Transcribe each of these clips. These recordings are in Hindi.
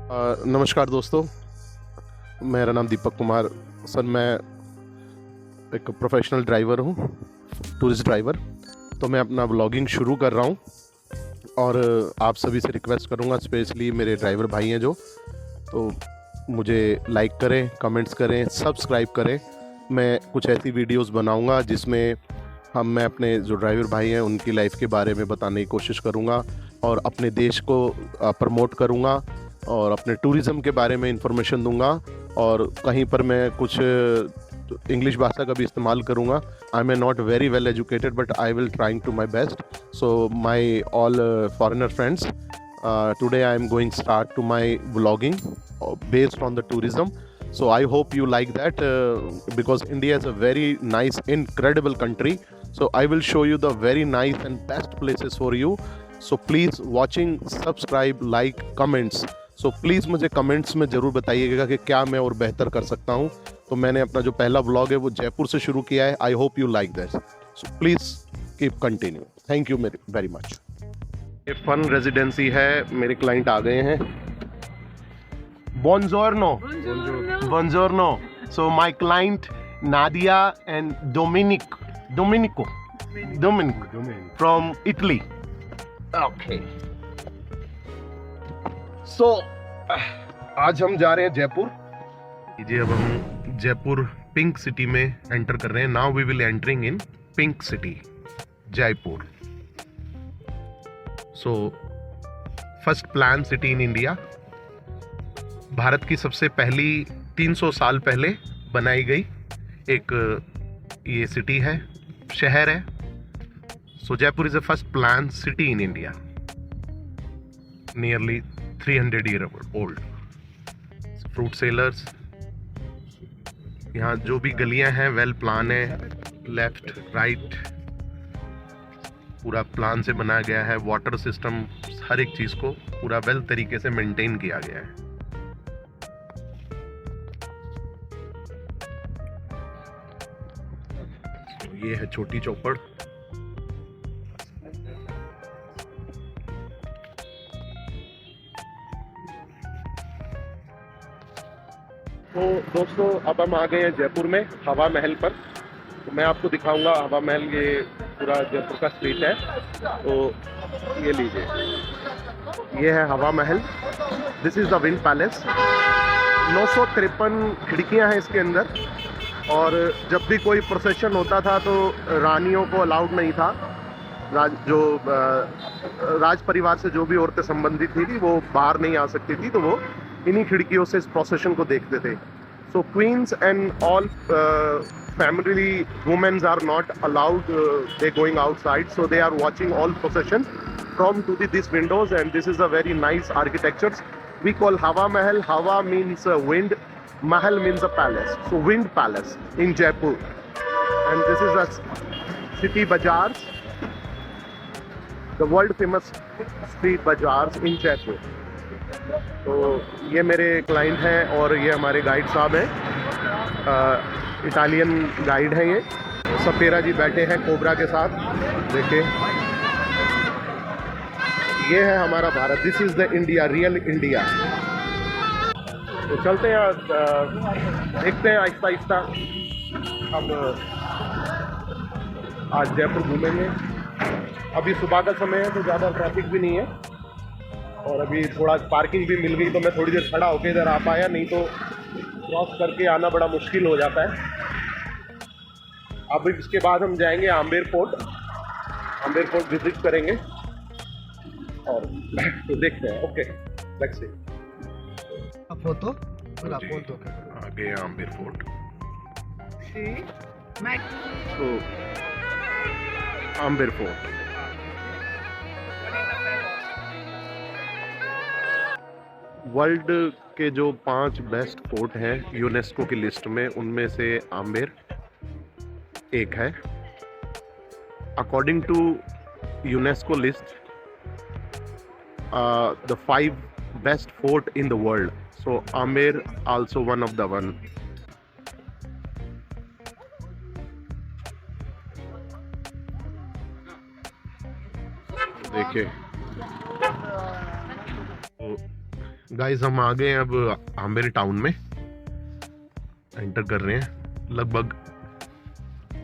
नमस्कार दोस्तों, मेरा नाम दीपक कुमार। सर, मैं एक प्रोफेशनल ड्राइवर हूँ, टूरिस्ट ड्राइवर। तो मैं अपना व्लॉगिंग शुरू कर रहा हूँ और आप सभी से रिक्वेस्ट करूँगा, स्पेशली मेरे ड्राइवर भाई हैं जो, तो मुझे लाइक करें, कमेंट्स करें, सब्सक्राइब करें। मैं कुछ ऐसी वीडियोस बनाऊँगा जिसमें मैं अपने जो ड्राइवर भाई हैं उनकी लाइफ के बारे में बताने की कोशिश करूँगा और अपने देश को प्रमोट करूँगा और अपने टूरिज़्म के बारे में इंफॉर्मेशन दूंगा। और कहीं पर मैं कुछ इंग्लिश भाषा का भी इस्तेमाल करूंगा। I am not very well educated but I will trying to my best. So my all foreigner friends, today I am going start to my vlogging based on the tourism. So I hope you like that because India is a very nice, incredible country. So I will show you the very nice and best places for you. So please watching, subscribe, like, comments. So please मुझे कमेंट्स में ज़रूर बताइएगा कि क्या मैं और बेहतर कर सकता हूँ। तो मैंने अपना जो पहला व्लॉग है वो जयपुर से शुरू किया है। I hope you like that. So please keep continue. Thank you very much. ये फन रेजिडेंसी है, मेरे क्लाइंट आ गए हैं। Buongiorno. Buongiorno. So my client Nadia and Domenico from Italy. Okay. So आज हम जा रहे हैं जयपुर। जी, अब हम जयपुर पिंक सिटी में एंटर कर रहे हैं। Now we will entering in pink city Jaipur. So first plan city in India, Bharat की सबसे पहली 300 साल पहले बनाई गई एक ये सिटी है, शहर है। So Jaipur is the first plan city in India, nearly 300 year old. Fruit sellers, यहाँ जो भी गलियां हैं वेल प्लान है, लेफ्ट राइट पूरा प्लान से बनाया गया है। वाटर सिस्टम, हर एक चीज़ को पूरा वेल तरीके से मेंटेन किया गया है। ये है छोटी चौपड़। तो दोस्तों, अब हम आ गए हैं जयपुर में हवा महल पर। तो मैं आपको दिखाऊंगा हवा महल। ये पूरा जयपुर का स्ट्रीट है। तो ये लीजिए, ये है हवा महल। This is the wind palace. 953 खिड़कियां हैं इसके अंदर। और जब भी कोई प्रोसेशन होता था तो रानियों को अलाउड नहीं था। राज परिवार से जो भी औरतें संबंधित थी वो बाहर नहीं आ सकती थी, तो वो इन्हीं खिड़कियों से इस प्रोसेशन को देखते थे। So queens and all family womens are not allowed, they going outside, so they are watching all procession from to this windows. And this is a very nice architectures we call Hawa Mahal. Hawa means wind, mahal means a palace, so wind palace in Jaipur. And this is a city bazaars, the world famous street bazaars in Jaipur. तो ये मेरे क्लाइंट हैं और ये हमारे गाइड साहब हैं, इटालियन गाइड हैं। ये सपेरा जी बैठे हैं कोबरा के साथ, देखिए। ये है हमारा Bharat. This is the India, real India. तो चलते हैं, देखते हैं आहिस्ता आहिस्ता। अब आज जयपुर घूमेंगे। अभी सुबह का समय है तो ज़्यादा ट्रैफिक भी नहीं है और अभी थोड़ा पार्किंग भी मिल गई, तो मैं थोड़ी देर खड़ा होकर इधर आ पाया, नहीं तो क्रॉस करके आना बड़ा मुश्किल हो जाता है। अब इसके बाद हम जाएंगे Amber fort. Amber fort visit करेंगे और तो देखते हैं। Okay, let's see. Foto? La जी, foto. आ गए आम्बेर फोर्ट। Sì. Ma तो आम्बेर फोर्ट वर्ल्ड के जो 5 बेस्ट फोर्ट हैं यूनेस्को की लिस्ट में, उनमें से आम्बेर एक है। According to UNESCO list, the 5 best fort in the world. So Amer also one of the one. देखिए, तो गाइस हम आ गए हैं अब आमेर टाउन में, एंटर कर रहे हैं। लगभग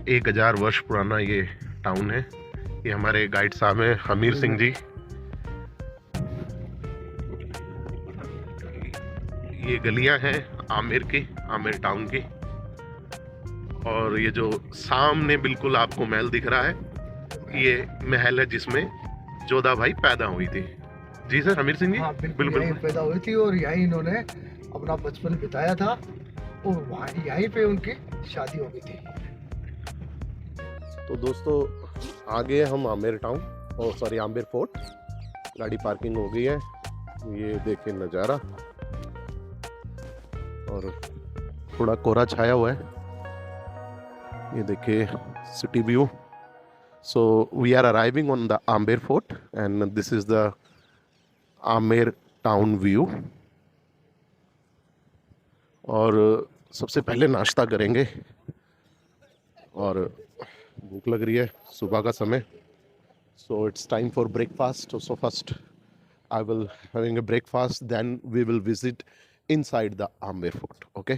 1000 वर्ष पुराना ये टाउन है। ये हमारे गाइड साहब हैं हमीर सिंह जी। ये गलियां हैं आमेर की, आमेर टाउन की। और ये जो सामने बिल्कुल आपको महल दिख रहा है, ये महल है जिसमें जोधा भाई पैदा हुई थी। जी सर, हमीर सिंह जी। हाँ बिल्कुल, यहीं पैदा हुई थी और यहीं इन्होंने अपना बचपन बिताया था और वहाँ यहीं पे उनकी शादी हो गई थी। तो दोस्तों आ गए हम आमेर टाउन, और सॉरी आमेर फोर्ट। गाड़ी पार्किंग हो गई है। ये देखिए नज़ारा, और थोड़ा कोहरा छाया हुआ है। ये देखिए city view. So we are arriving on the Amer fort and this is the Amer town view. और सबसे पहले नाश्ता करेंगे, और भूख लग रही है, सुबह का समय। So it's time for breakfast. So first I will having a breakfast, then we will visit inside the Amer fort. Okay,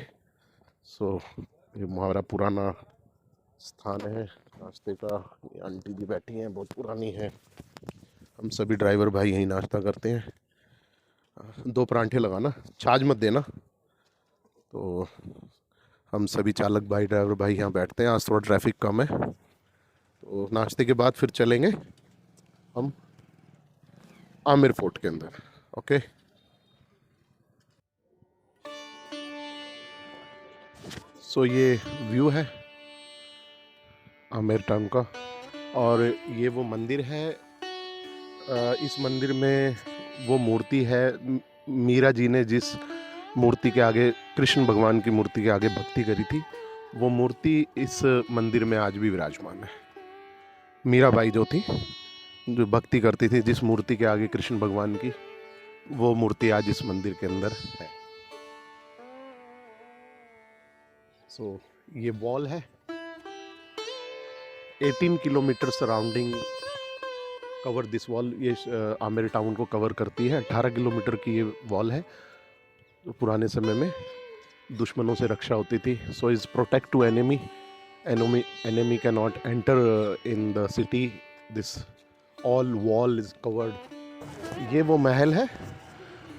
so ये हमारा पुराना स्थान है नाश्ते का। ये आंटी जी बैठी हैं, बहुत पुरानी है। हम सभी ड्राइवर भाई यहीं नाश्ता करते हैं। 2 परांठे लगाना, छाछ मत देना। तो हम सभी चालक भाई, ड्राइवर भाई यहाँ बैठते हैं। आज थोड़ा ट्रैफिक कम है। तो नाश्ते के बाद फिर चलेंगे हम आमेर फोर्ट के अंदर। ओके, सो ये व्यू है आमेर टाउन का। और ये वो मंदिर है, इस मंदिर में वो मूर्ति है, मीरा जी ने जिस मूर्ति के आगे, कृष्ण भगवान की मूर्ति के आगे भक्ति करी थी, वो मूर्ति इस मंदिर में आज भी विराजमान है। मीराबाई जो थी, जो भक्ति करती थी जिस मूर्ति के आगे कृष्ण भगवान की, वो मूर्ति आज इस मंदिर के अंदर है। सो ये वॉल है, 18 kilometre surrounding cover this wall. ये आमेर टाउन को कवर करती है। 18 किलोमीटर की ये वॉल है। पुराने समय में दुश्मनों से रक्षा होती थी। So is protect to enemy, enemy can not enter in the city. This all wall is covered. ये वो महल है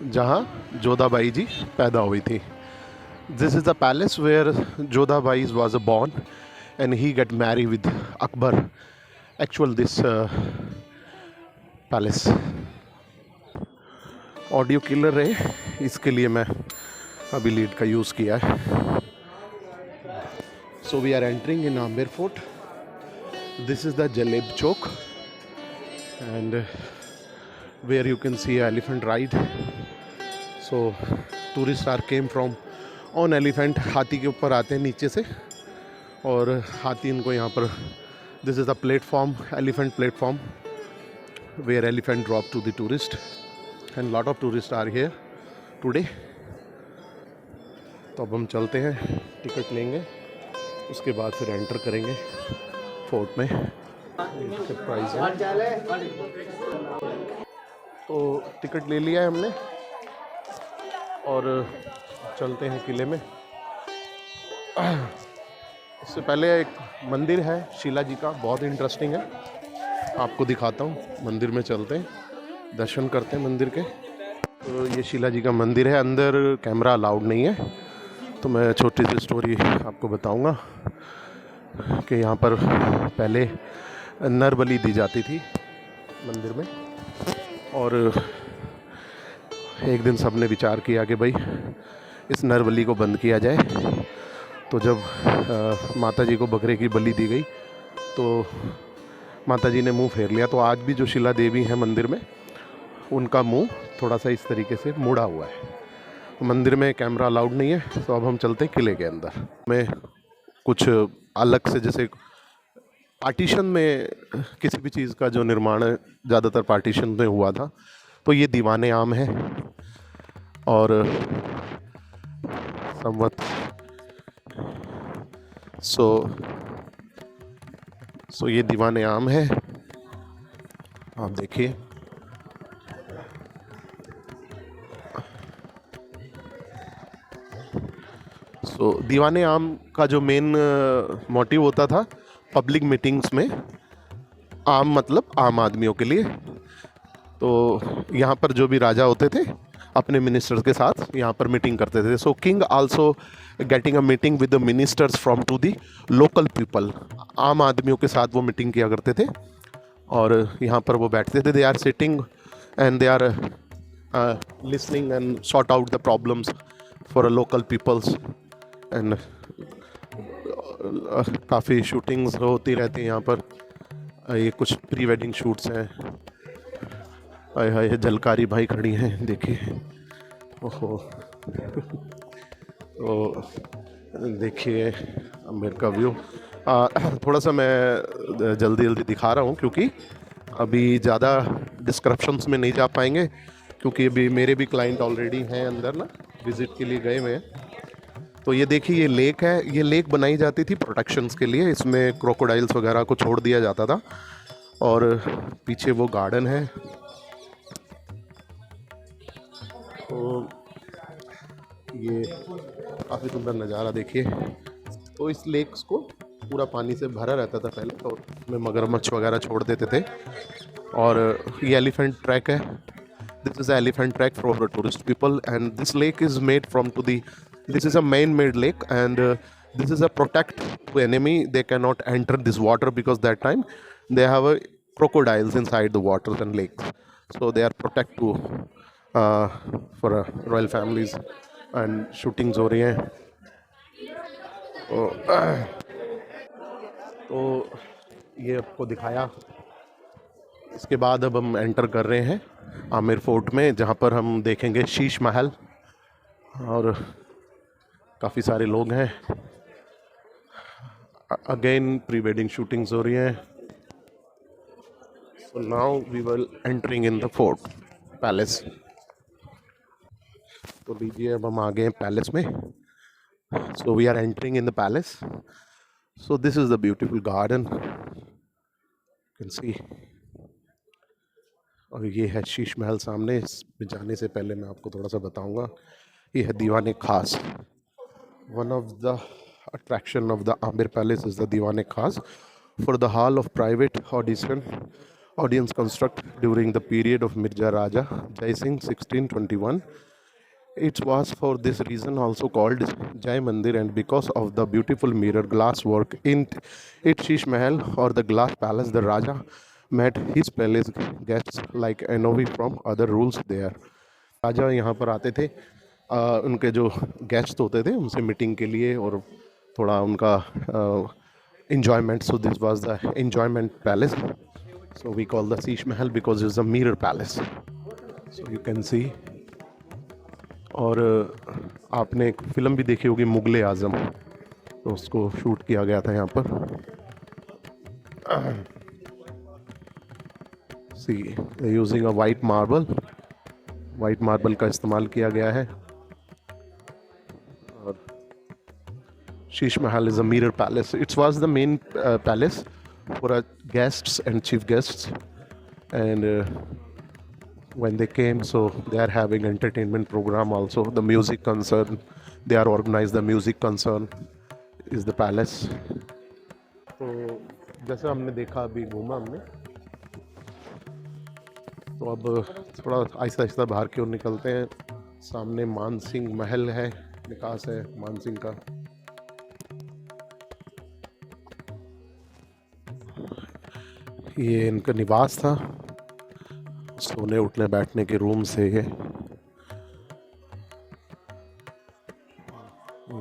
जहाँ जोधाबाई जी पैदा हुई थी। This is the palace where Jodhabai was a born and he get marry with Akbar. Actual this palace audio killer रहे, इसके लिए मैं अभी लीड का यूज़ किया है। So we are entering in Amer fort. This is the Jaleb Chowk and where you can see elephant ride. So tourist are came from on elephant. हाथी के ऊपर आते हैं नीचे से, और हाथी इनको यहाँ पर, this is the platform, elephant platform where elephant drop to the tourist, and lot of tourists are here today. तो अब हम चलते हैं, टिकट लेंगे, उसके बाद फिर एंटर करेंगे फोर्ट में। इसके प्राइस है, तो टिकट ले लिया है हमने और चलते हैं किले में। उससे पहले एक मंदिर है शिला जी का, बहुत इंटरेस्टिंग है, आपको दिखाता हूँ। मंदिर में चलते हैं, दर्शन करते हैं मंदिर के। तो ये शिला जी का मंदिर है। अंदर कैमरा अलाउड नहीं है, तो मैं छोटी सी स्टोरी आपको बताऊँगा कि यहाँ पर पहले नर बलि दी जाती थी मंदिर में, और एक दिन सबने विचार किया कि भाई इस नर बलि को बंद किया जाए। तो जब माता जी को बकरे की बलि दी गई तो माता जी ने मुंह फेर लिया। तो आज भी जो शिला देवी हैं मंदिर में, उनका मुंह थोड़ा सा इस तरीके से मुड़ा हुआ है। तो मंदिर में कैमरा अलाउड नहीं है। तो अब हम चलते हैं किले के अंदर में। कुछ अलग से, जैसे पार्टीशन में किसी भी चीज़ का जो निर्माण है ज़्यादातर पार्टीशन में हुआ था, तो ये दीवाने आम है। और संवत सो ये दीवाने आम है, आप देखिए। सो दीवाने आम का जो मेन मोटिव होता था पब्लिक मीटिंग्स में, आम मतलब आम आदमियों के लिए, तो यहाँ पर जो भी राजा होते थे अपने मिनिस्टर्स के साथ यहाँ पर मीटिंग करते थे। So king also getting a meeting with the ministers from to the local people, आम आदमियों के साथ वो मीटिंग किया करते थे और यहाँ पर वो बैठते थे। They are sitting and they are listening and sort out the problems for a local peoples and काफ़ी शूटिंग्स होती रहती हैं यहाँ पर। ये कुछ प्री वेडिंग शूट्स हैं। हाय हाय जलकारी भाई खड़ी हैं, देखिए। ओहो तो देखिए आमेर का व्यू। थोड़ा सा मैं जल्दी जल्दी दिखा रहा हूँ क्योंकि अभी ज़्यादा डिस्क्रिप्शंस में नहीं जा पाएंगे, क्योंकि अभी मेरे भी क्लाइंट ऑलरेडी हैं अंदर ना, विज़िट के लिए गए हुए हैं। तो ये देखिए ये लेक है। ये लेक बनाई जाती थी प्रोटेक्शंस के लिए, इसमें क्रोकोडाइल्स वगैरह को छोड़ दिया जाता था। और पीछे वो गार्डन है। तो ये काफ़ी सुंदर नज़ारा देखिए। तो इस लेक्स को पूरा पानी से भरा रहता था पहले, और उसमें मगरमच्छ वगैरह छोड़ देते थे। और ये एलिफेंट ट्रैक है। This is elephant track for the tourist people and this lake is made from to the, this is a man made lake and this is a protect to enemy. They cannot enter this water because that time they have a crocodiles inside the waters and lakes, so they are protect to for royal families and shootings हो रही हैं। तो ये आपको दिखाया। इसके बाद अब हम एंटर कर रहे हैं आमेर फोर्ट में, जहाँ पर हम देखेंगे शीश महल और काफ़ी सारे लोग हैं। अगेन प्री वेडिंग शूटिंग्स हो रही हैं। So now we will entering in the fort palace. तो लीजिए अब हम आ गए हैं पैलेस में। So we are entering in the palace. So this is the beautiful garden, can see. और ये है शीश महल सामने। इसमें जाने से पहले मैं आपको थोड़ा सा बताऊंगा, ये है दीवाने खास। One of the attraction of the Amber Palace is the Diwan Khas, for the hall of private audience construct during the period of Mirza Raja Jai Singh 1621. It was for this reason also called Jai Mandir, and because of the beautiful mirror glass work in its Shish Mahal or the glass palace, the Raja met his palace guests like envy from other rules there. राजा यहाँ पर आते थे, उनके जो गेस्ट होते थे उनसे मीटिंग के लिए और थोड़ा उनका enjoyment. So this was the enjoyment palace. So we call the Sheesh Mahal because it's a mirror palace. So you can see. और आपने एक फिल्म भी देखी होगी मुगले आज़म, तो उसको शूट किया गया था यहाँ पर। सी यूजिंग अ वाइट मार्बल का इस्तेमाल किया गया है। और Sheesh Mahal is a mirror palace. It was the main palace for guests and chief guests, and when they came, so they are having entertainment program also. The music concern, they are organized. The music concern is the palace. तो जैसा हमने देखा, अभी घूमा हमने, तो अब थोड़ा आहिस्ता आहिस्ता बाहर की ओर निकलते हैं। सामने मान सिंह महल है, निकास है मान सिंह का। ये इनका निवास था, सोने उठने बैठने के रूम से ये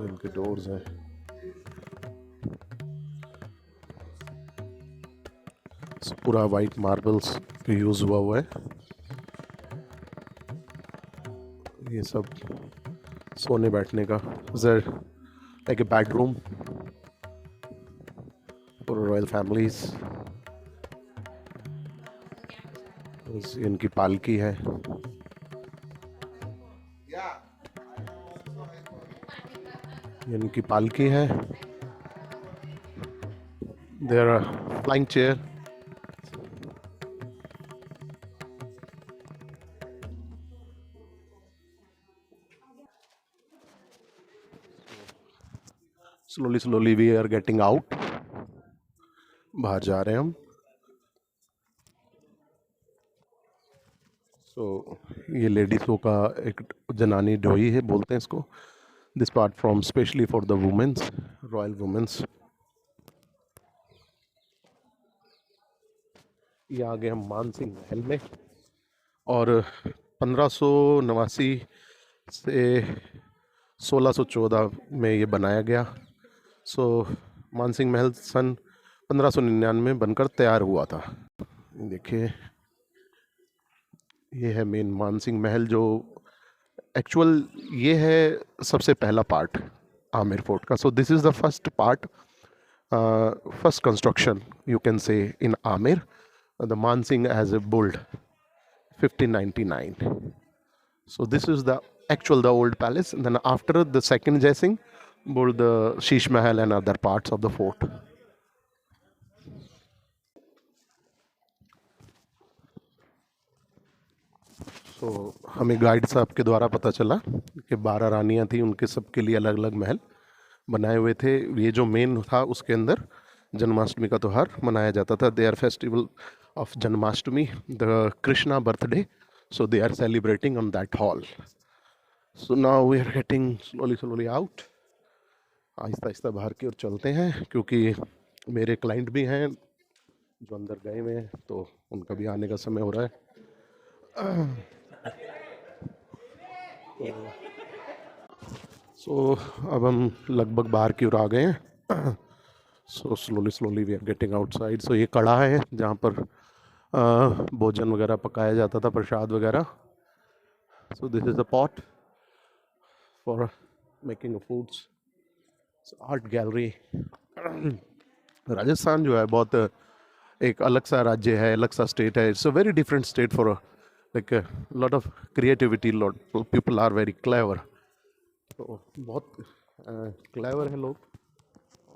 इनके डोर्स हैं। पूरा वाइट मार्बल्स यूज हुआ है। ये सब सोने बैठने का, like a bedroom for royal families. इनकी पालकी है। इनकी पालकी है। There are flying chair. Slowly we are getting out, बाहर जा रहे हैं हम। सो ये लेडीज़ों का एक जनानी ढोई है बोलते हैं इसको। This part from specially for the women's, royal women's. ये आ गए हम मानसिंह महल में, और 1589 से 1614 में ये बनाया गया। सो मानसिंह महल सन 1599 में बनकर तैयार हुआ था। देखिए ये है मेन मानसिंह महल, जो एक्चुअल ये है सबसे पहला पार्ट आमेर फोर्ट का। So this is the first part, first construction you can say in Amer, the Mansingh as a build 1599. So this is the old palace, and then after the second Jai Singh built the Sheesh Mahal and other parts of the fort. So हमें गाइड साहब के द्वारा पता चला कि 12 रानियां थी, उनके सबके लिए अलग अलग महल बनाए हुए थे। ये जो मेन था उसके अंदर जन्माष्टमी का त्यौहार मनाया जाता था। They are festival of Janmashtami, the Krishna birthday, so they are celebrating on that hall. So now we are getting slowly out, Aahista Aahista बाहर की ओर चलते हैं, क्योंकि मेरे क्लाइंट भी हैं जो अंदर गए हुए हैं, तो उनका भी आने का समय हो रहा है। सो अब हम लगभग बाहर की ओर आ गए हैं। So slowly we are getting outside. So ये कड़ा है जहाँ पर भोजन वगैरह पकाया जाता था, प्रसाद वगैरह। सो this is the pot for making foods. Art gallery. Rajasthan जो है बहुत एक अलग सा राज्य है, अलग सा स्टेट है। It's a very different state for like lot of creativity, lot people are very clever. तो बहुत क्लेवर है लोग,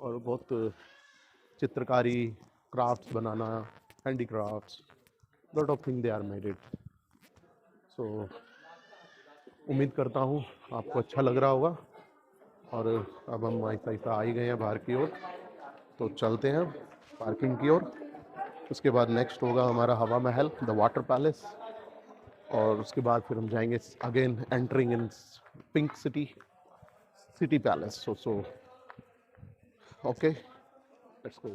और बहुत चित्रकारी, क्राफ्ट्स बनाना, handicrafts, lot of thing they are made it. So उम्मीद करता हूँ आपको अच्छा लग रहा होगा। और अब हम आहिस्ता आहिस्ता आ ही गए हैं बाहर की ओर, तो चलते हैं पार्किंग की ओर। उसके बाद नेक्स्ट होगा हमारा हवा महल, द वाटर पैलेस, और उसके बाद फिर हम जाएंगे again entering in pink city palace. So okay, let's go.